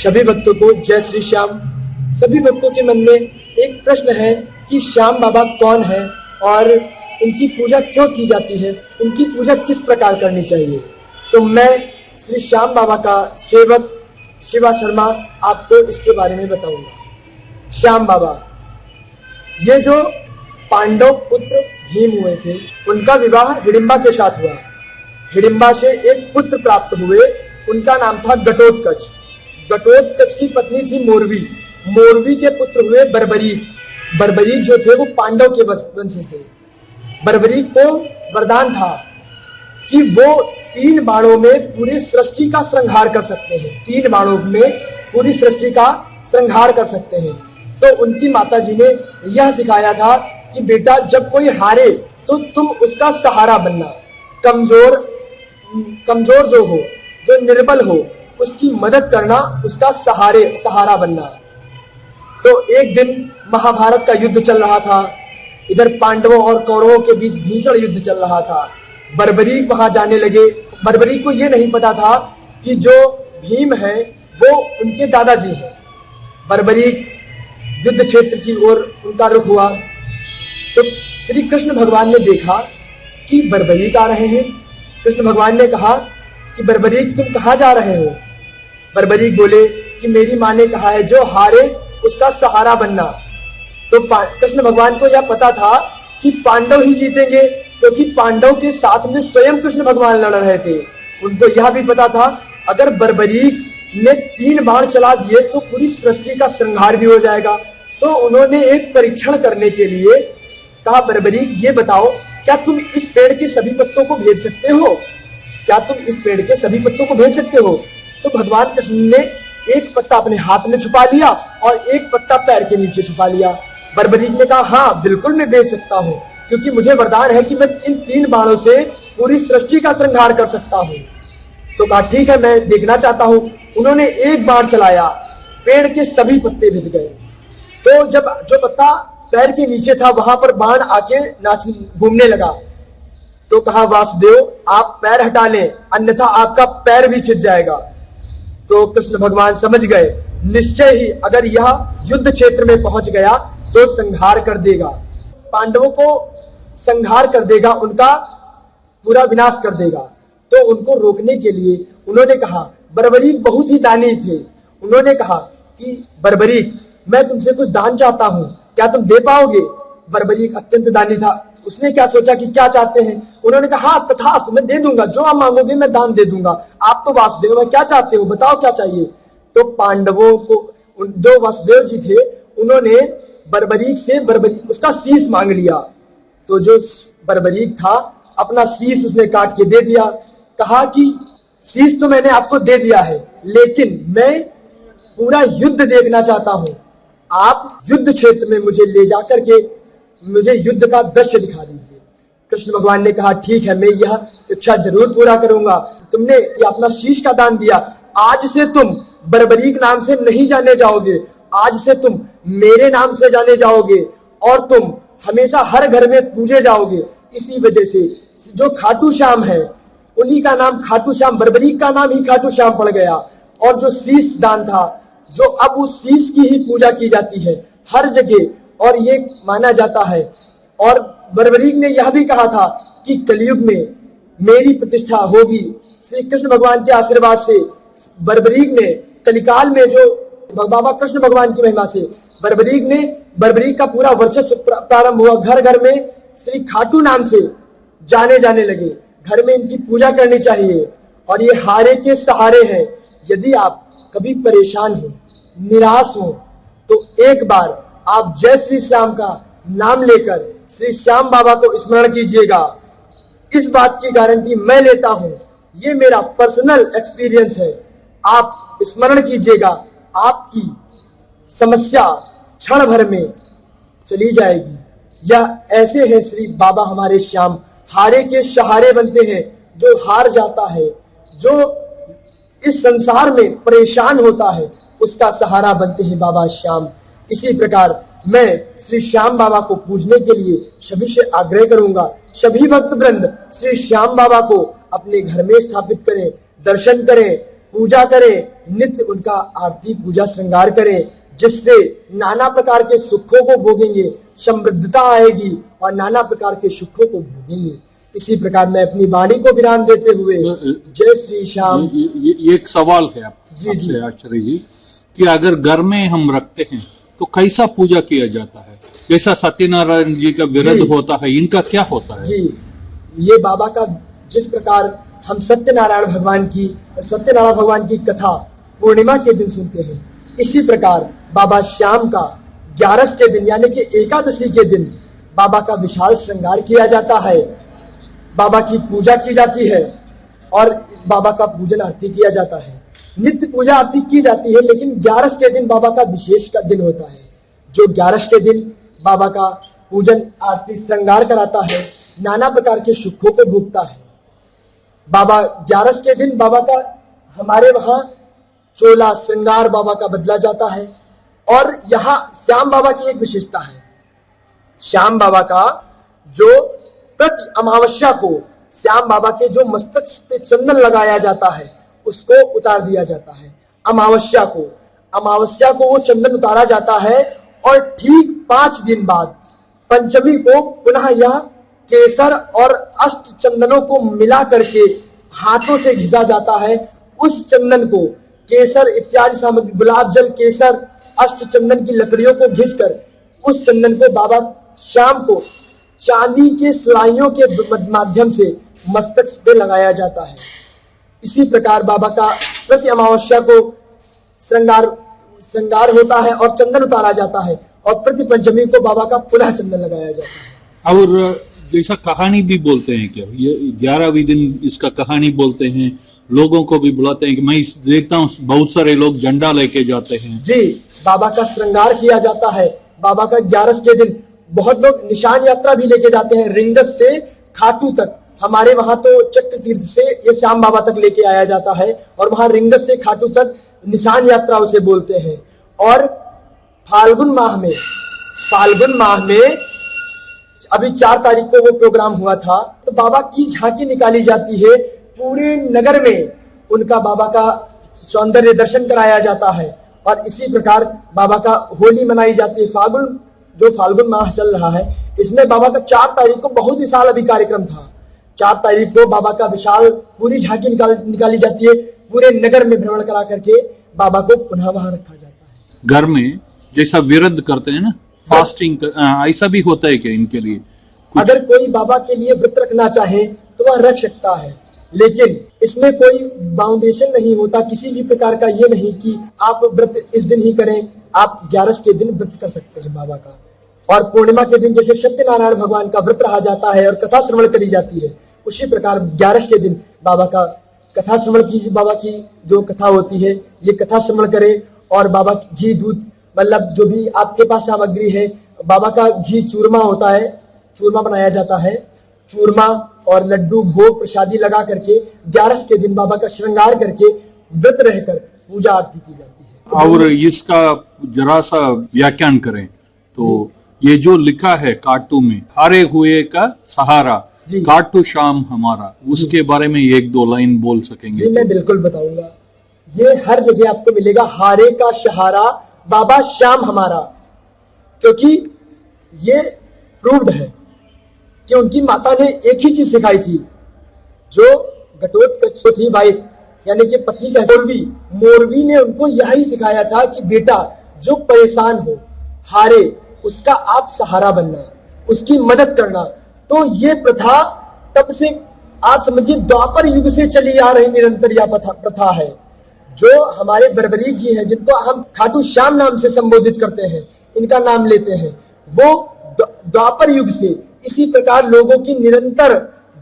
सभी भक्तों को जय श्री श्याम। सभी भक्तों के मन में एक प्रश्न है कि श्याम बाबा कौन है और इनकी पूजा क्यों की जाती है, इनकी पूजा किस प्रकार करनी चाहिए। तो मैं श्री श्याम बाबा का सेवक शिवा शर्मा आपको इसके बारे में बताऊंगा। श्याम बाबा, ये जो पांडव पुत्र भीम हुए थे, उनका विवाह हिडिंबा के साथ हुआ। हिडिंबा से एक पुत्र प्राप्त हुए, उनका नाम था घटोत्कच। घटोत्कच की पत्नी थी मोरवी। मोरवी के पुत्र हुए बर्बरीक। बर्बरीक जो थे वो पांडव के वंशज थे। बर्बरीक को वरदान था कि वो 3 बाणों में पूरी सृष्टि का संहार कर सकते हैं। 3 बाणों में पूरी सृष्टि का संहार कर सकते हैं। तो उनकी माता जी ने यह सिखाया था कि बेटा, जब कोई हारे तो तुम उसका सहारा बनना। कमजोर जो हो, जो निर्बल हो, उसकी मदद करना, उसका सहारा बनना। तो एक दिन महाभारत का युद्ध चल रहा था। इधर पांडवों और कौरवों के बीच भीषण युद्ध चल रहा था। बर्बरीक वहां जाने लगे। बर्बरीक को यह नहीं पता था कि जो भीम है वो उनके दादाजी हैं। बर्बरीक युद्ध क्षेत्र की ओर उनका रुख हुआ तो श्री कृष्ण भगवान ने देखा कि बर्बरीक आ रहे हैं। कृष्ण भगवान ने कहा कि बर्बरीक, तुम कहाँ जा रहे हो। बर्बरीक बोले कि मेरी माँ ने कहा है जो हारे उसका सहारा बनना। तो कृष्ण भगवान को यह पता था कि पांडव ही जीतेंगे, क्योंकि पांडव के साथ में स्वयं कृष्ण भगवान लड़ रहे थे। उनको यह भी पता था अगर बर्बरीक ने 3 बाण चला दिए तो पूरी सृष्टि का संहार भी हो जाएगा। तो उन्होंने एक परीक्षण करने के लिए कहा, बर्बरीक ये बताओ, क्या तुम इस पेड़ के सभी पत्तों को भेज सकते हो? क्या तुम इस पेड़ के सभी पत्तों को भेज सकते हो? तो भगवान कृष्ण ने एक पत्ता अपने हाथ में छुपा लिया और एक पत्ता पैर के नीचे छुपा लिया। बर्बरीक ने कहा, हाँ बिल्कुल मैं भेज सकता हूँ, क्योंकि मुझे वरदान है कि मैं इन 3 बाणों से पूरी सृष्टि का संहार कर सकता हूँ। तो कहा ठीक है, मैं देखना चाहता हूँ। उन्होंने एक बाण चलाया, पेड़ के सभी पत्ते भिग गए। तो जब जो पत्ता पैर के नीचे था वहां पर बाण आके घूमने लगा। तो कहा, वासुदेव आप पैर हटा लें, अन्यथा आपका पैर भी छिद जाएगा। तो कृष्ण भगवान समझ गए, निश्चय ही अगर यह युद्ध क्षेत्र में पहुंच गया तो संहार कर देगा, पांडवों को संहार कर देगा, उनका पूरा विनाश कर देगा। तो उनको रोकने के लिए उन्होंने कहा, बर्बरीक बहुत ही दानी थे। उन्होंने कहा कि बर्बरीक, मैं तुमसे कुछ दान चाहता हूं, क्या तुम दे पाओगे? बर्बरीक अत्यंत दानी था। उसने क्या सोचा कि क्या चाहते हैं। उन्होंने कहा, हाँ तथास्तु, मैं दे दूंगा, जो आप मांगोगे मैं दान दे दूंगा। आप तो वासुदेव हैं, क्या चाहते हो बताओ, क्या चाहिए? तो पांडवों को, जो वासुदेव जी थे, उन्होंने बर्बरीक से उसका शीश मांग लिया। तो जो बर्बरीक था अपना शीश उसने काट के दे दिया। कहा कि शीश तो मैंने आपको दे दिया है, लेकिन मैं पूरा युद्ध देखना चाहता हूं। आप युद्ध क्षेत्र में मुझे ले जाकर के मुझे युद्ध का दृश्य दिखा दीजिए। कृष्ण भगवान ने कहा, ठीक है, मैं यह इच्छा जरूर पूरा करूंगा। तुमने ये अपना शीश का दान दिया, आज से तुम बर्बरीक नाम से नहीं जाने जाओगे, आज से तुम मेरे नाम से जाने जाओगे और तुम हमेशा हर घर में पूजे जाओगे। इसी वजह से जो खाटू श्याम है, उन्हीं का नाम खाटू श्याम, बर्बरीक का नाम ही खाटू श्याम पड़ गया। और जो शीश दान था, जो अब उस शीश की ही पूजा की जाती है हर जगह, और ये माना जाता है। और बर्बरीक ने यह भी कहा था कि कलयुग में मेरी प्रतिष्ठा होगी। श्री कृष्ण भगवान के आशीर्वाद से बर्बरीक ने कलिकाल में, जो बाबा कृष्ण भगवान की महिमा से बर्बरीक का पूरा वर्चस्व प्रारंभ हुआ। घर घर में श्री खाटू नाम से जाने लगे। घर में इनकी पूजा करनी चाहिए। और ये हारे के सहारे हैं। यदि आप कभी परेशान हो, निराश हो, तो एक बार आप जय श्री श्याम का नाम लेकर श्री श्याम बाबा को स्मरण कीजिएगा। इस बात की गारंटी मैं लेता हूं, ये मेरा पर्सनल एक्सपीरियंस है। आप स्मरण कीजिएगा, आपकी समस्या क्षण भर में चली जाएगी। यह ऐसे है श्री बाबा हमारे श्याम, हारे के सहारे बनते हैं। जो हार जाता है, जो इस संसार में परेशान होता है, उसका सहारा बनते हैं बाबा श्याम। इसी प्रकार मैं श्री श्याम बाबा को पूजने के लिए सभी से आग्रह करूंगा। सभी भक्त वृंद श्री श्याम बाबा को अपने घर में स्थापित करें, दर्शन करें, पूजा करें, नित्य उनका आरती पूजा श्रृंगार करें, जिससे नाना प्रकार के सुखों को भोगेंगे, समृद्धता आएगी और नाना प्रकार के सुखों को भोगेंगे। इसी प्रकार मैं अपनी वाणी को विराम देते हुए जय श्री श्याम। ये एक सवाल है आपसे आचार्य जी कि अगर घर में हम रखते हैं तो कैसा पूजा किया जाता है? जैसा सत्यनारायण जी का विरध होता है, इनका क्या होता है? जी, ये बाबा का जिस प्रकार हम सत्यनारायण भगवान की कथा पूर्णिमा के दिन सुनते हैं, इसी प्रकार बाबा श्याम का 11 के दिन यानी कि एकादशी के दिन बाबा का विशाल श्रृंगार किया जाता है, बाबा की पूजा की जाती है और इस बाबा का पूजन आरती किया जाता है। नित्य पूजा आरती की जाती है, लेकिन 11 के दिन बाबा का विशेष का दिन होता है, जो 11 के दिन बाबा का पूजन आरती श्रृंगार कराता है, नाना प्रकार के सुखों को भोगता है। बाबा 11 के दिन बाबा का हमारे वहां चोला श्रृंगार बाबा का बदला जाता है। और यहाँ श्याम बाबा की एक विशेषता है, श्याम बाबा का जो प्रति अमावस्या को श्याम बाबा के जो मस्तक पे चंदन लगाया जाता है उसको उतार दिया जाता है। अमावस्या को वो चंदन उतारा जाता है और ठीक 5 दिन बाद पंचमी को पुनः यह केसर और अष्ट चंदनों को मिला करके हाथों से घिसा जाता है। उस चंदन को केसर इत्यादि सामग्री, गुलाब जल, केसर, अष्ट चंदन की लकड़ियों को घिसकर उस चंदन को बाबा श्याम को चांदी के सिलाइयों के माध्यम से मस्तक पे लगाया जाता है। इसी प्रकार बाबा का प्रति अमावस्या को श्रृंगार होता है और चंदन उतारा जाता है और प्रति पंचमी को बाबा का पुनः चंदन लगाया जाता है। और जैसा कहानी भी बोलते हैं क्या, ये 11वें दिन इसका कहानी बोलते हैं, लोगों को भी बुलाते हैं कि मैं देखता हूँ बहुत सारे लोग झंडा लेके जाते हैं। जी, बाबा का श्रृंगार किया जाता है। बाबा का 11 के दिन बहुत लोग निशान यात्रा भी लेके जाते हैं, रिंगस से खाटू तक। हमारे वहां तो चक्र तीर्थ से ये श्याम बाबा तक लेके आया जाता है और वहां रिंगस से खाटू तक निशान यात्रा उसे बोलते हैं। और फाल्गुन माह में अभी 4 तारीख को वो प्रोग्राम हुआ था, तो बाबा की झांकी निकाली जाती है, पूरे नगर में उनका बाबा का सौंदर्य दर्शन कराया जाता है। और इसी प्रकार बाबा का होली मनाई जाती है। फाल्गुन माह चल रहा है, इसमें बाबा का 4 तारीख को बहुत विशाल अभी कार्यक्रम था। 4 तारीख को बाबा का विशाल पूरी झांकी निकाली जाती है, पूरे नगर में भ्रमण करा करके बाबा को पुनः वहां रखा जाता है। घर में जैसा विरध करते हैं ना, फास्टिंग, ऐसा भी होता है क्या इनके लिए? अगर कोई बाबा के लिए व्रत रखना चाहे तो वह रख सकता है, लेकिन इसमें कोई बाउंडेशन नहीं होता, किसी भी प्रकार का ये नहीं कि आप व्रत इस दिन ही करें। आप 11 के दिन व्रत कर सकते हैं बाबा का। और पूर्णिमा के दिन जैसे सत्यनारायण भगवान का व्रत रहा जाता है और कथा श्रवण करी जाती है, उसी प्रकार 11 के दिन बाबा का कथा श्रवण कीजिए। बाबा की जो कथा होती है ये कथा श्रवण करें और बाबा घी दूध मतलब जो भी आपके पास सामग्री है, बाबा का घी चूरमा होता है, चूरमा बनाया जाता है, चूरमा और लड्डू भोग प्रसादी लगा करके 11 के दिन बाबा का श्रृंगार करके व्रत रहकर पूजा आरती की जाती है। और इसका जरा सा व्याख्यान करें तो ये जो लिखा है काटू में, हारे हुए का सहारा, काटू श्याम हमारा, उसके बारे में 1-2 लाइन बोल सकेंगे? जी, मैं बिल्कुल बताऊंगा। ये हर जगह आपको मिलेगा, हारे का सहारा बाबा श्याम हमारा, क्योंकि ये प्रूव्ड है कि उनकी माता ने एक ही चीज सिखाई थी, जो घटोत्कच थी वाइफ यानी कि पत्नी का मोरवी ने उनको यही सिखाया था कि बेटा जो परेशान हो, हारे, उसका आप सहारा बनना, उसकी मदद करना। तो ये प्रथा तब से आप समझिए द्वापर युग से चली आ रही निरंतर यह प्रथा है। जो हमारे बर्बरीक जी हैं, जिनको हम खाटू श्याम नाम से संबोधित करते हैं, इनका नाम लेते हैं, वो द्वापर युग से इसी प्रकार लोगों की निरंतर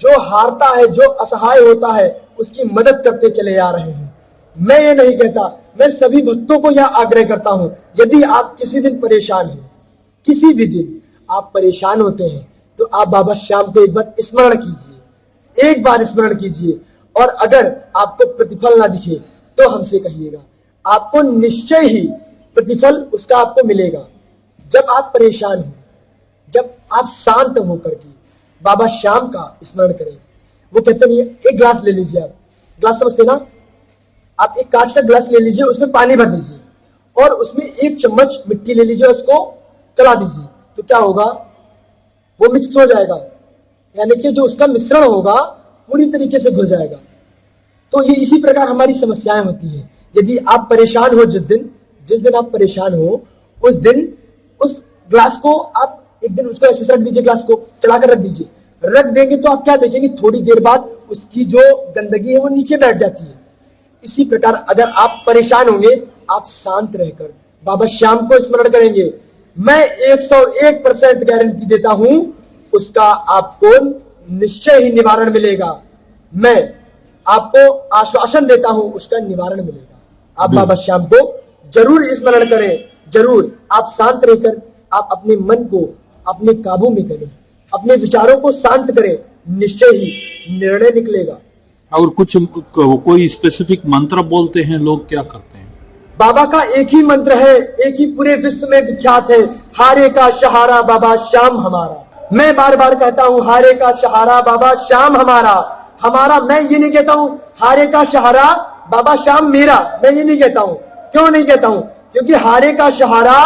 जो हारता है, जो असहाय होता है, उसकी मदद करते चले आ रहे हैं। मैं ये नहीं कहता, मैं सभी भक्तों को यह आग्रह करता हूं, यदि आप किसी दिन परेशान हैं, किसी भी दिन आप परेशान होते हैं, तो आप बाबा श्याम को एक बार स्मरण कीजिए। और अगर आपको प्रतिफल ना दिखे तो हमसे कहिएगा, आपको निश्चय ही प्रतिफल उसका आपको मिलेगा। जब आप परेशान हो, जब आप शांत होकर के बाबा श्याम का स्मरण करें। वो कहते नहीं, एक ग्लास ले लीजिए, आप ग्लास समझते ना, आप एक कांच का गिलास ले लीजिए, उसमें पानी भर दीजिए और उसमें 1 चम्मच मिट्टी ले लीजिए, उसको चला दीजिए, तो क्या होगा, वो मिक्स हो जाएगा, यानी कि जो उसका मिश्रण होगा पूरी तरीके से घुल जाएगा। तो ये इसी प्रकार हमारी समस्याएं होती हैं। यदि आप परेशान हो, जिस दिन आप परेशान हो, उस दिन उस ग्लास को आप एक दिन उसको ऐसे रख दीजिए, ग्लास को चलाकर रख दीजिए। रख देंगे तो आप क्या देखेंगे, थोड़ी देर बाद उसकी जो गंदगी है वो नीचे बैठ जाती है। इसी प्रकार अगर आप परेशान होंगे, आप शांत रहकर बाबा श्याम को स्मरण करेंगे, मैं 101% गारंटी देता हूं उसका आपको निश्चय ही निवारण मिलेगा। मैं आपको आश्वासन देता हूं उसका निवारण मिलेगा। आप बाबा श्याम को जरूर स्मरण करें, जरूर। आप शांत रहकर आप अपने मन को अपने काबू में करें, अपने विचारों को शांत करें, निश्चय ही निर्णय निकलेगा। और कुछ कोई स्पेसिफिक मंत्र बोलते हैं लोग, क्या करते हैं? बाबा का एक ही मंत्र है, एक ही पूरे विश्व में विख्यात है, हारे का सहारा बाबा श्याम हमारा। मैं बार बार कहता हूं, हारे का सहारा बाबा श्याम हमारा। हमारा, मैं ये नहीं कहता हूं हारे का सहारा बाबा श्याम मेरा, मैं ये नहीं कहता हूं। क्यों नहीं कहता हूं? क्योंकि हारे का सहारा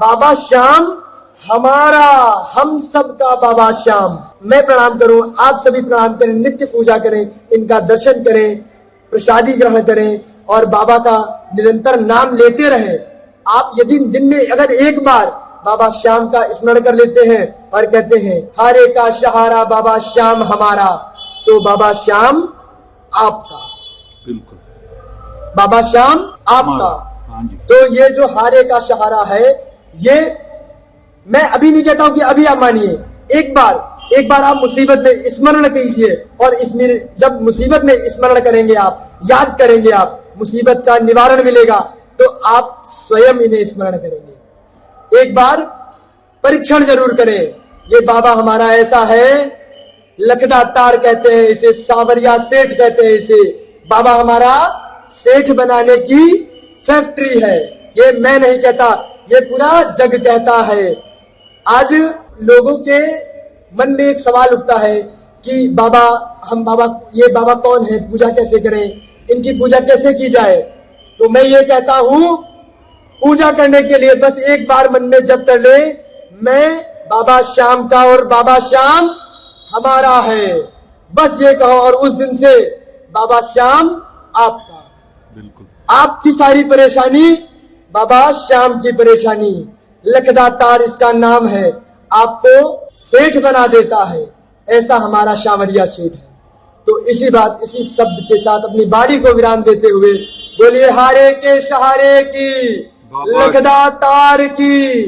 बाबा श्याम हमारा, हम सब का बाबा श्याम। मैं प्रणाम करूं, आप सभी प्रणाम करें, नित्य पूजा करें, इनका दर्शन करें, प्रसादी ग्रहण करें और बाबा का निरंतर नाम लेते रहें। आप यदि दिन में अगर एक बार बाबा श्याम का स्मरण कर लेते हैं और कहते हैं हारे का सहारा बाबा श्याम हमारा, तो बाबा श्याम आपका, बिल्कुल बाबा श्याम आपका। हाँ जी। तो ये जो हारे का सहारा है, ये मैं अभी नहीं कहता हूं कि अभी आप मानिए, एक बार आप मुसीबत में स्मरण कीजिए और इसमें जब मुसीबत में स्मरण करेंगे, आप याद करेंगे, आप मुसीबत का निवारण मिलेगा, तो आप स्वयं इन्हें स्मरण करेंगे। एक बार परीक्षण जरूर करें। ये बाबा हमारा ऐसा है, लखदा तार कहते हैं इसे, सावरिया सेठ कहते हैं इसे। बाबा हमारा सेठ बनाने की फैक्ट्री है। ये मैं नहीं कहता, ये पूरा जग कहता है। आज लोगों के मन में एक सवाल उठता है कि बाबा, हम बाबा, ये बाबा कौन है, पूजा कैसे करें, इनकी पूजा कैसे की जाए। तो मैं ये कहता हूं, पूजा करने के लिए बस एक बार मन में जप कर ले, मैं बाबा श्याम का और बाबा श्याम हमारा है, बस ये कहो, और उस दिन से बाबा श्याम आपका। बिल्कुल। आपकी सारी परेशानी बाबा श्याम की परेशानी। लखदा तार इसका नाम है, आपको सेठ बना देता है। ऐसा हमारा सावरिया सेठ है। तो इसी शब्द के साथ अपनी बाड़ी को विराम देते हुए बोलिए हारे के सहारे की, लखदा तार की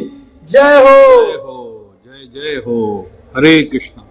जय हो। जय हो, जय जय हो। हरे कृष्णा।